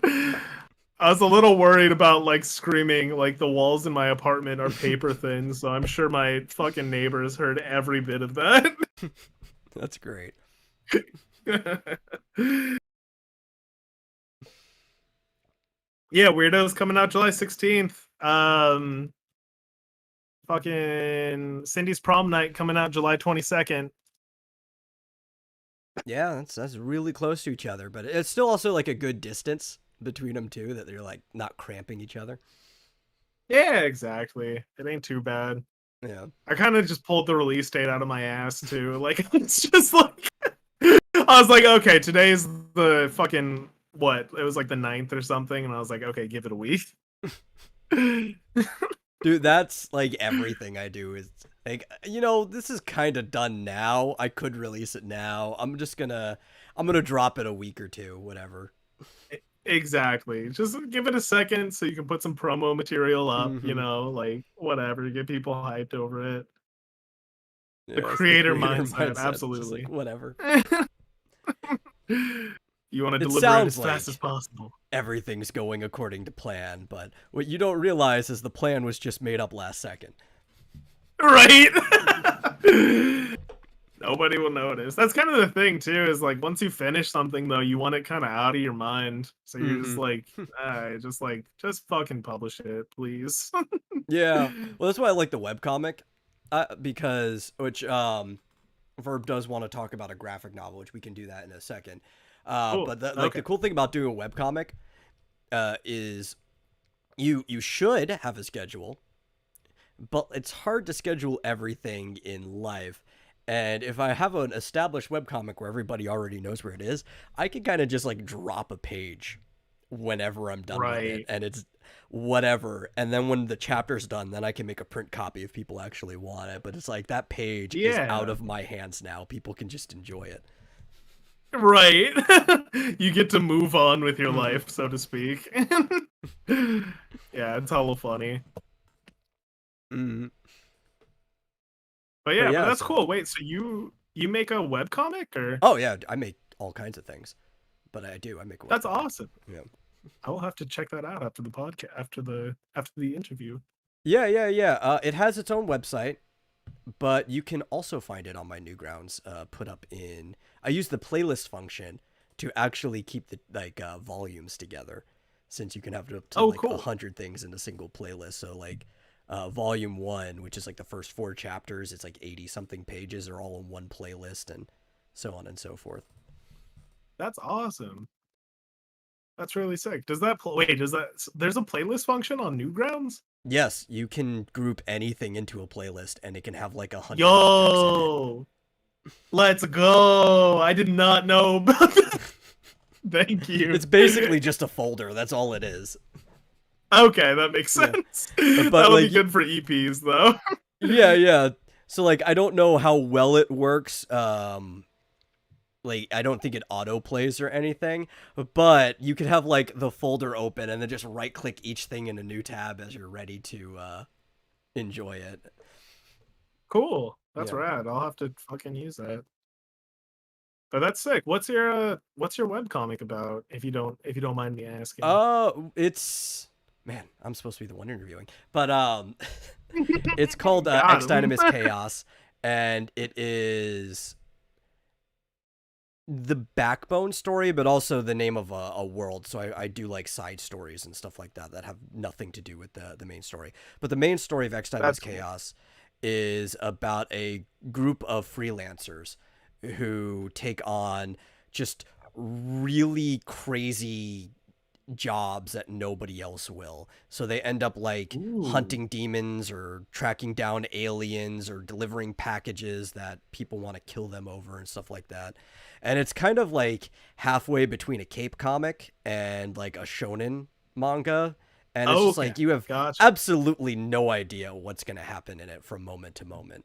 I was a little worried about like screaming like the walls in my apartment are paper thin, so I'm sure my fucking neighbors heard every bit of that. That's great. Yeah, Weirdos coming out July 16th. Fucking Cindy's Prom Night coming out July 22nd. Yeah, that's really close to each other, but it's still also like a good distance between them too, that they're like not cramping each other. Yeah, exactly. It ain't too bad. Yeah. I kind of just pulled the release date out of my ass too. Like it's just like I was like, okay, today's the fucking what? It was like the 9th or something, and I was like, okay, give it a week. Dude, that's like everything I do is like, you know, this is kind of done now. I could release it now. I'm gonna drop it a week or two, whatever. Exactly. Just give it a second so you can put some promo material up, you Mhm. know, like whatever, get people hyped over it. Yeah, The it's creator mindset, It's just absolutely. like, whatever. You want to It deliver it sounds as fast like- as possible. Everything's going according to plan, but what you don't realize is the plan was just made up last second. Right? Nobody will notice. That's kind of the thing too, is like once you finish something though, you want it kind of out of your mind. So you're just just fucking publish it, please. Yeah, well, that's why I like the webcomic, because Verb does want to talk about a graphic novel, which we can do that in a second. Cool. But the Okay. cool thing about doing a webcomic is you should have a schedule, but it's hard to schedule everything in life. And if I have an established webcomic where everybody already knows where it is, I can kind of just like drop a page whenever I'm done with it, Right. and it's whatever. And then when the chapter's done, then I can make a print copy if people actually want it. But it's like that page is Yeah. out of my hands now. People can just enjoy it. Right. You get to move on with your Mhm. life, so to speak. Yeah, it's hella funny. Mhm. But yeah, yeah, that's so- cool. Wait, so you make a webcomic or Oh yeah, I make all kinds of things, but I make. A that's webcomic. awesome. Yeah. I will have to check that out after the podcast after the interview. Yeah. It has its own website. but you can also find it on my Newgrounds put up in. I use the playlist function to actually keep the volumes together, since you can have up to Oh, like cool. 100 things in a single playlist. So like volume 1, which is like the first 4 chapters, it's like 80 something pages are all in one playlist, and so on and so forth. That's awesome. That's really sick. Does that wait? Does that there's a playlist function on Newgrounds? Yes, you can group anything into a playlist, and it can have like 100 objects in it. Yo, let's go! I did not know about that. Thank you. It's basically just a folder. That's all it is. Okay, that makes Yeah. sense. But, That'll like, be good for EPs though. Yeah. So like, I don't know how well it works. Like, I don't think it auto plays or anything, but you could have like the folder open and then just right click each thing in a new tab as you're ready to enjoy it. Cool. That's Yeah. rad. I'll have to fucking use that. But that's sick. What's your webcomic about? If you don't mind me asking. It's, man, I'm supposed to be the one interviewing, but it's called Got X him. Dynamis Chaos, and it is the backbone story, but also the name of a world. So I do like side stories and stuff like that that have nothing to do with the main story. But the main story of X Dynamis That's cool. Chaos is about a group of freelancers who take on just really crazy jobs that nobody else will. So they end up like Ooh. hunting demons or tracking down aliens or delivering packages that people want to kill them over and stuff like that. And it's kind of like halfway between a cape comic and like a shonen manga. And it's just Okay, like you have gotcha. absolutely no idea what's going to happen in it from moment to moment.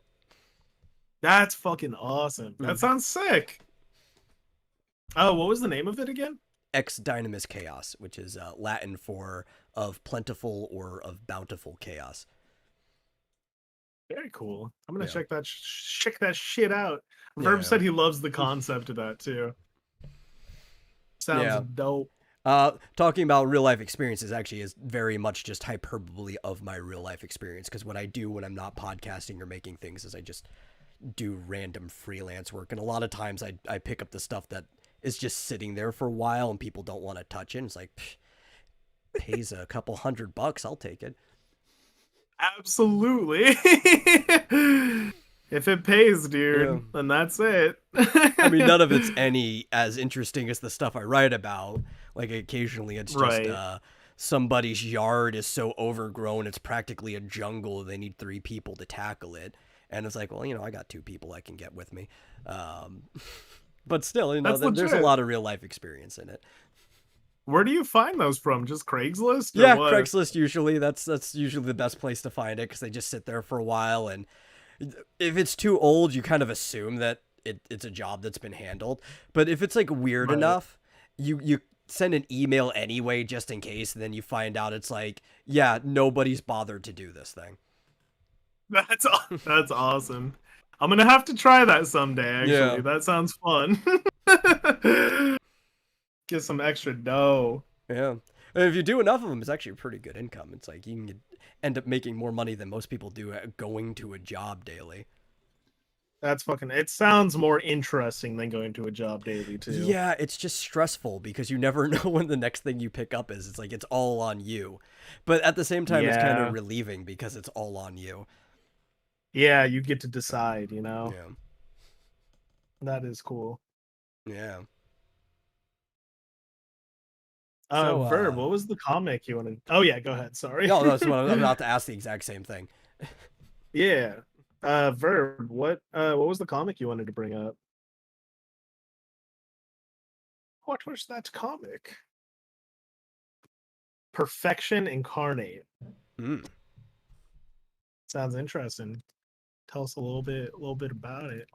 That's fucking awesome. That sounds sick. Oh, what was the name of it again? X Dynamis Chaos, which is Latin for of plentiful or of bountiful chaos. Very cool. I'm gonna Yeah. check that shit out. Verb Yeah. said he loves the concept of that too. Sounds Yeah. dope. Talking about real life experiences actually is very much just hyperbole of my real life experience, because what I do when I'm not podcasting or making things is I just do random freelance work, and a lot of times I pick up the stuff that is just sitting there for a while and people don't want to touch it. And it's like, pays a couple $100, I'll take it. Absolutely. If it pays, dude, Yeah. then that's it. I mean, none of it's any as interesting as the stuff I write about. Like, occasionally it's just Right. somebody's yard is so overgrown it's practically a jungle. They need 3 people to tackle it. And it's like, well, I got 2 people I can get with me. But still, That's there's a legit. lot of real life experience in it. Where do you find those from? Just Craigslist? Or Yeah, what? Craigslist usually. That's usually the best place to find it, because they just sit there for a while, and if it's too old, you kind of assume that it's a job that's been handled. But if it's like weird Right. enough, you send an email anyway just in case, and then you find out it's like, yeah, nobody's bothered to do this thing. That's awesome. I'm gonna have to try that someday. Actually, Yeah. that sounds fun. Get some extra dough. Yeah. And if you do enough of them, it's actually a pretty good income. It's like you can end up making more money than most people do at going to a job daily. That's fucking. It sounds more interesting than going to a job daily too. Yeah, it's just stressful because you never know when the next thing you pick up is. It's like it's all on you. But at the same time, it's kind Yeah. of relieving because it's all on you. Yeah, you get to decide. You know, Yeah. that is cool. Yeah. Verb, what was the comic you wanted? Oh yeah, go ahead. Sorry. No, that's what I'm about to ask the exact same thing. Yeah. Verb, what was the comic you wanted to bring up? What was that comic? Perfection Incarnate. Mm. Sounds interesting. Tell us a little bit about it.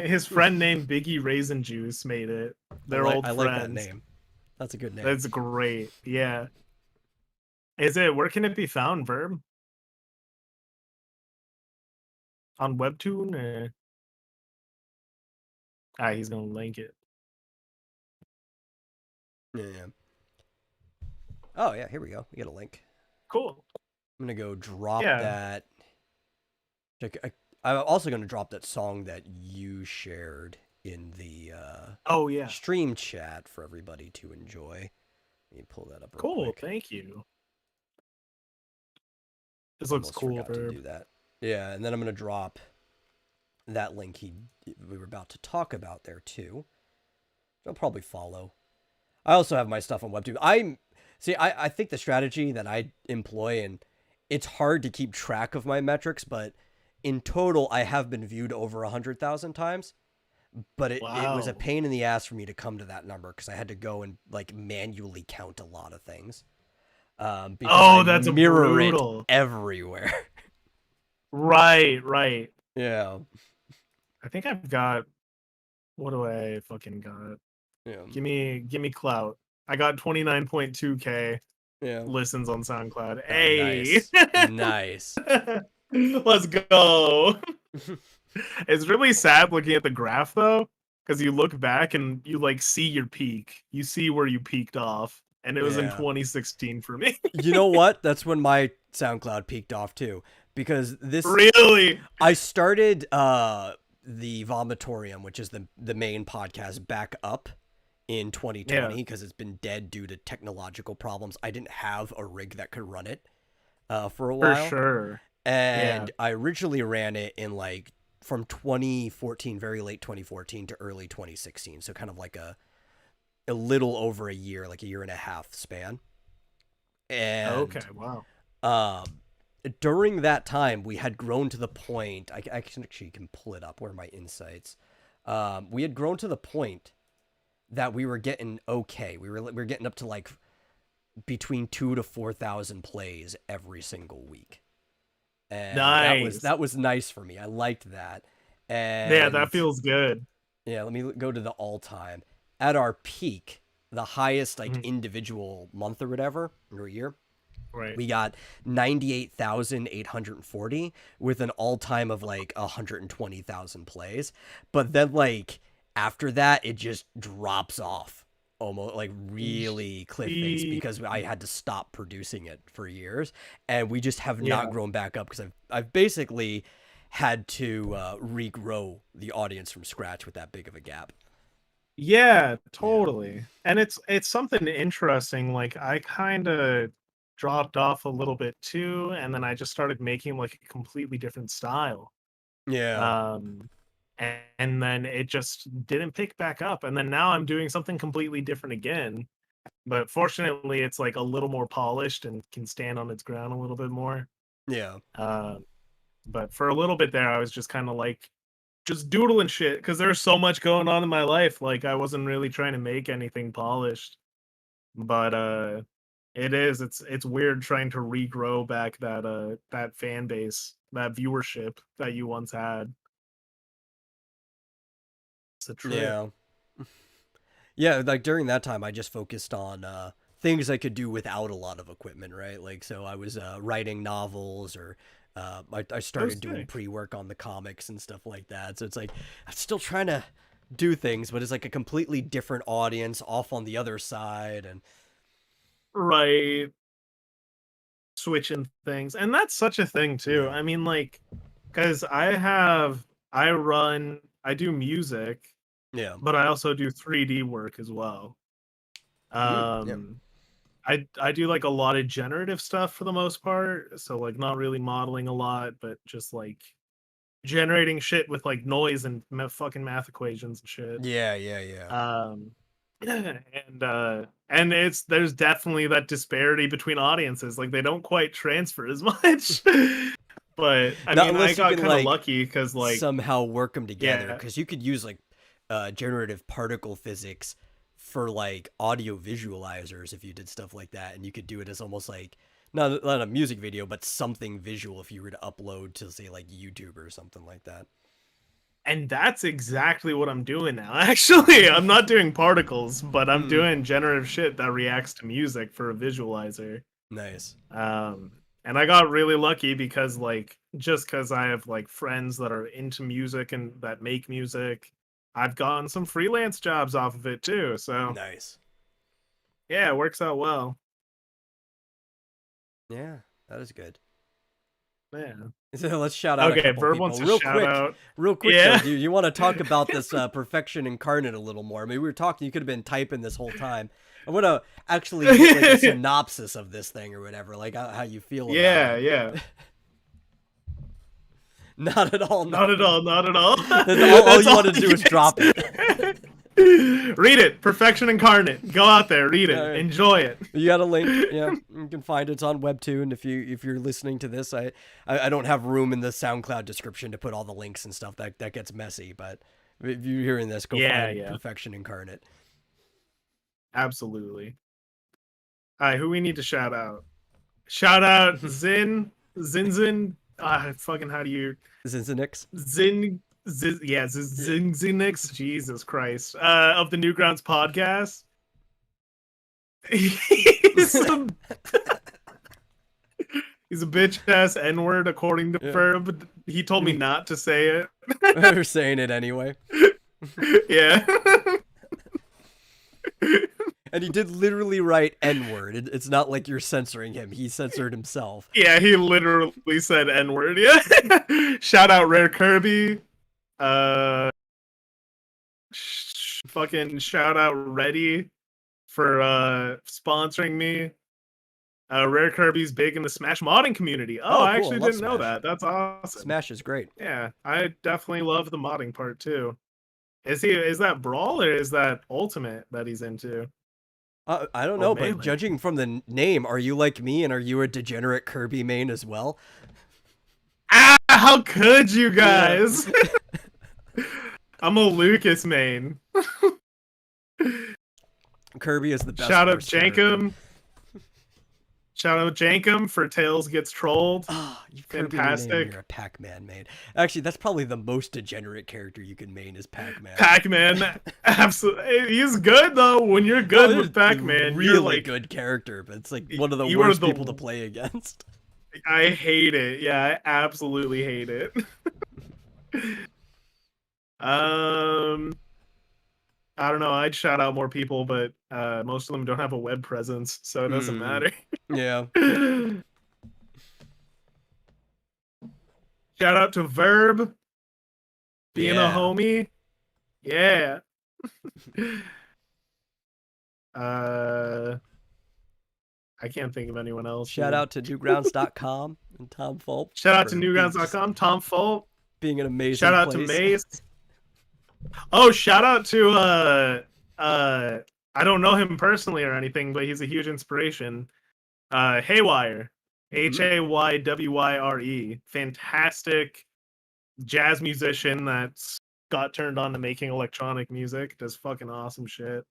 His friend named Biggie Raisin Juice made it. They're old I friends. like that name. That's a good name. That's great. Yeah. Where can it be found, Verb? On Webtoon or he's gonna link it. Yeah. Oh yeah, here we go. We get a link. Cool. I'm gonna go drop Yeah. that. I'm also gonna drop that song that you shared in the Oh yeah. stream chat for everybody to enjoy. Let me pull that up real Cool. quick. Thank you. This looks Almost cool, forgot to Verb. do that. Yeah, and then I'm gonna drop that link we were about to talk about there too. I'll probably follow. I also have my stuff on WebTube. I think the strategy that I employ, and it's hard to keep track of my metrics, but in total I have been viewed over 100,000 times. But it was a Wow. pain in the ass for me to come to that number because I had to go and like manually count a lot of things. Because I Oh, that's a mirror it brutal. everywhere. Right, right. Yeah. I think I've got. What do I fucking got? Yeah. Give me clout. I got 29.2k Yeah. listens on SoundCloud. Oh, Hey. nice. Nice. Let's go. It's really sad looking at the graph though, because you look back and you like see your peak. You see where you peaked off, and it was in Yeah. 2016 for me. You know what? That's when my SoundCloud peaked off too. Because Really? I started the Vomitorium, which is the main podcast, back up in 2020 Yeah. because it's been dead due to technological problems. I didn't have a rig that could run it for a For while. sure. And Yeah. I originally ran it in like from 2014, very late 2014 to early 2016. So kind of like a little over a year, like a year and a half span. And Okay. Wow. during that time, we had grown to the point. I actually can pull it up. Where are my insights? We had grown to the point that we were getting okay. We were getting up to like between 2,000 to 4,000 plays every single week, and Nice. that was nice for me. I liked that. And Yeah, that feels good. yeah, let me go to the all time. At our peak, the highest like Mhm. individual month or whatever or year, Right. we got 98,840 with an all-time of like 120,000 plays. But then like after that it just drops off almost like really cliff face because I had to stop producing it for years, and we just have not Yeah. grown back up because I've basically had to regrow the audience from scratch with that big of a gap. Yeah, totally. And it's something interesting. Like I kind of dropped off a little bit too, and then I just started making like a completely different style. Yeah. And then it just didn't pick back up. And then now I'm doing something completely different again. But fortunately, it's like a little more polished and can stand on its ground a little bit more. Yeah. But for a little bit there, I was just kind of like just doodling shit because there's so much going on in my life. Like I wasn't really trying to make anything polished. But it's weird trying to regrow back that fan base, that viewership that you once had. It's a trip. Yeah. Yeah, like during that time, I just focused on things I could do without a lot of equipment, right? Like, so I was writing novels, or I started doing sick. pre-work on the comics and stuff like that. So it's like I'm still trying to do things, but it's like a completely different audience off on the other side, and Right. Switching things. And that's such a thing too. yeah, I mean, like, because I do music, yeah, but I also do 3D work as well. yeah, Um, I do like a lot of generative stuff for the most part. So like not really modeling a lot, but just like generating shit with like noise and fucking math equations and shit. yeah, yeah, yeah. Um, and it's there's definitely that disparity between audiences. Like they don't quite transfer as much. But I Not mean, I unless you got can kind of like lucky because like somehow work them together, yeah, because you could use like generative particle physics for like audio visualizers if you did stuff like that, and you could do it as almost like not a music video but something visual if you were to upload to say like YouTube or something like that. and that's exactly what I'm doing now. Actually, I'm not doing particles, but I'm doing generative shit that reacts to music for a visualizer. Nice. And I got really lucky because like just because I have like friends that are into music and that make music, I've gotten some freelance jobs off of it too. So Nice. yeah, it works out well. Yeah, that is good. Yeah. So let's shout out a Okay, couple Verb people wants a real shout quick. out. Real quick, Yeah. though, do you want to talk about this perfection incarnate a little more? I mean, we were talking. You could have been typing this whole time. I want to actually get like a synopsis of this thing or whatever, like how you feel Yeah, about it. yeah. Not at all. Not at all, not at all. All you want to do is drop it. Read it. Perfection Incarnate. Go out there, read it. Right. Enjoy it. You got a link. Yeah, you can find it. It's on Webtoon. If you're listening to this, I don't have room in the SoundCloud description to put all the links and stuff. That gets messy. But if you're hearing this, go find Perfection Incarnate. Absolutely. All right, who we need to shout out? Shout out Zinzin. Fucking how do you? Zinzinix. Zinzinix. Jesus Christ. Of the Newgrounds podcast. He's a bitch ass N-word according to Verb. He told me not to say it. We're saying it anyway. Yeah. And he did literally write N-word. It's not like you're censoring him. He censored himself. Yeah, he literally said N-word. Yeah. Shout out Rare Kirby. Fucking shout out Ready for sponsoring me. Rare Kirby's big in the Smash modding community. Oh, I cool. actually didn't know that. That's awesome. Smash is great. Yeah, I definitely love the modding part too. Is that Brawl or is that Ultimate that he's into? I don't know, but judging from the name, are you like me and are you a degenerate Kirby main as well? Ah, how could you guys? Yeah. I'm a Lucas main. Kirby is the best. Shout out Jankum. Shout out Jankum for Tails Gets Trolled. Oh, fantastic. You're a Pac-Man main. Actually, that's probably the most degenerate character you can main is Pac-Man. Pac-Man, absolutely. He's good though. When you're good with Pac-Man, really you're like good character, but it's like one of the you worst are the- people to play against. I hate it. Yeah, I absolutely hate it. I don't know. I'd shout out more people, but most of them don't have a web presence, so it doesn't matter. Yeah. Shout out to Verb being Yeah. a homie. Yeah. I can't think of anyone else. Shout out to newgrounds.com and Tom Fulp. Shout out to for newgrounds.com, Tom Fulp. being an amazing Shout out place. to Mace. Oh, shout out to I don't know him personally or anything, but he's a huge inspiration. Haywire. Haywyre. Fantastic jazz musician that's got turned on to making electronic music. Does fucking awesome shit.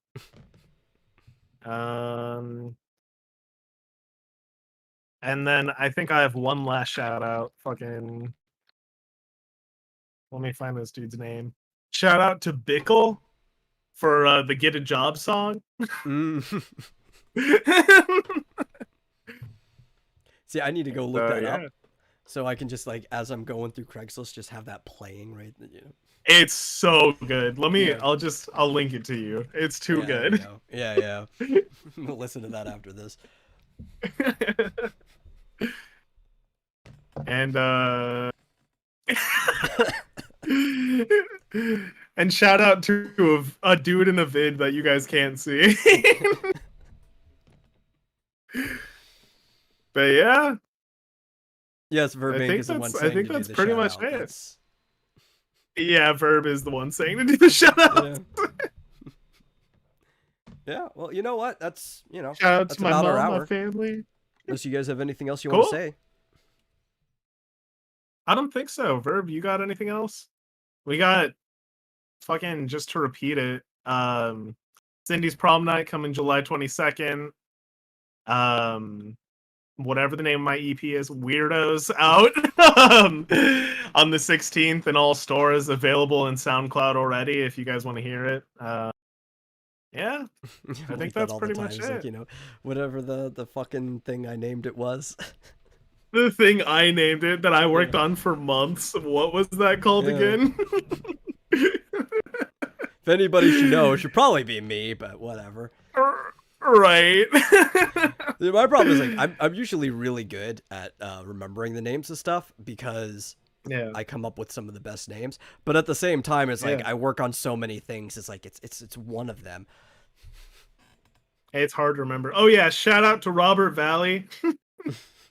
And then I think I have one last shout out. Fucking let me find this dude's name. Shout out to Bickle for the Get a Job song. See, I need to go look that yeah. up so I can just like as I'm going through Craigslist, just have that playing right. It's so good. Let me. Yeah. I'll link it to you. It's too there good. you go. Yeah. We'll listen to that after this. And and shout out to a dude in a vid that you guys can't see. But yeah, Yes, Vurbank is the one saying I think to that's do the pretty shout much out. it. That's- Yeah, Verb is the one saying to do the shout out. Yeah. Yeah, well, you know what? That's, Shout out that's to my about our mom, hour. my family. Unless you guys have anything else you want to Cool. say. I don't think so. Verb, you got anything else? We got fucking just to repeat it. Cindy's prom night coming July 22nd. Whatever the name of my EP is, Weirdos out on the 16th in all stores, available in SoundCloud already if you guys want to hear it. Yeah, I think that's pretty much It's like, it. whatever the fucking thing I named it was. The thing I named it that I worked on for months. What was that called Yeah. again? If anybody should know, it should probably be me, but whatever. Right. My problem is like I'm usually really good at remembering the names of stuff because Yeah. I come up with some of the best names. But at the same time, it's like Yeah. I work on so many things. It's like it's one of them. Hey, it's hard to remember. Oh yeah, shout out to Robert Valley.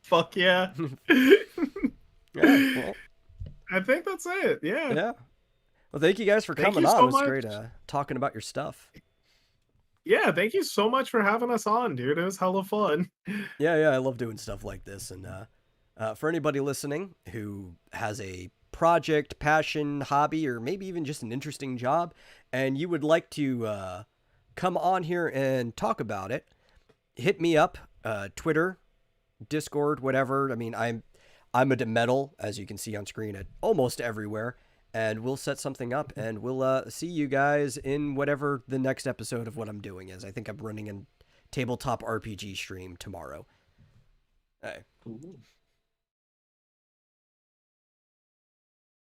Fuck yeah. Yeah. Well, I think that's it. Yeah. yeah. Well, thank you guys for Thank coming you on. so It was much. great talking about your stuff. Yeah, thank you so much for having us on, dude. It was hella fun. Yeah, I love doing stuff like this. And for anybody listening who has a project, passion, hobby, or maybe even just an interesting job, and you would like to come on here and talk about it, hit me up, Twitter, Discord, whatever. I mean, I'm a metal, as you can see on screen, at almost everywhere. And we'll set something up, and we'll see you guys in whatever the next episode of what I'm doing is. I think I'm running a tabletop RPG stream tomorrow. Hey. Ooh.